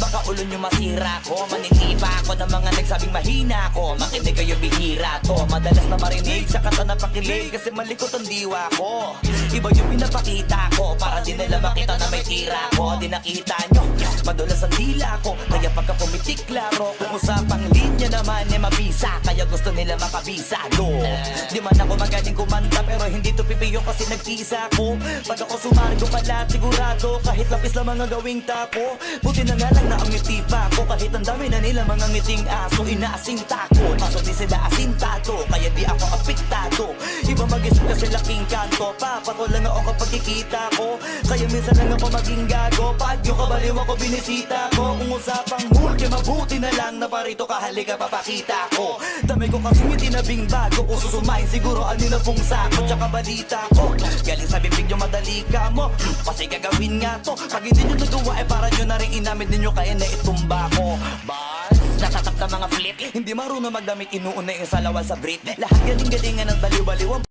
baka ulo nyo masira ko. Maninipa ako ng mga nagsabing mahina ko. Makinig kayo bihira to, madalas na marinig sa kata na pakilig. Kasi malikot ang diwa ko, iba yung pinapakita ko. Para di nila makita na may tira ko. Di nakita nyo, madulas ang dila ko. Kaya pagka pumitik klaro, kung usapang linya naman eh mabisa. Kaya gusto nila makabisa do. Di man ako magaling kumanta, pero hindi to pipiyo kasi nagkisa ko. Pag ako sumargo pala sigurado, kahit lapis lang mga gawing tapo. Buti na nga lang na ang ngiti pa ko. Kahit ang dami na nila mga ngiting aso, inaasinta ko. Kaso di sila asintado, kaya di ako apektado. Iba mag-isip kasi laking kanto. Papato lang ako kapag kikita ko. Kaya minsan lang ako maging gago. Pag yung kabaliw ako binisita ko. Kung usapang mood, kaya mabuti na lang na parito kahalika papakita ko. Dami ko kasi ngiti na bing bago. Kung susumahin siguro ano na pong sako. Tsaka balita ko, galing sa bibig nyo madali ka mo. Kasi gagawin nga to. Pag hindi nyo nagawa eh para nyo na rin inamin ninyo kaya na itumba ko. Bars, natatap na mga flip. Hindi marunong magdamit, inuuna yung salawan sa Brit. Lahat galing-galingan at baliw-baliw.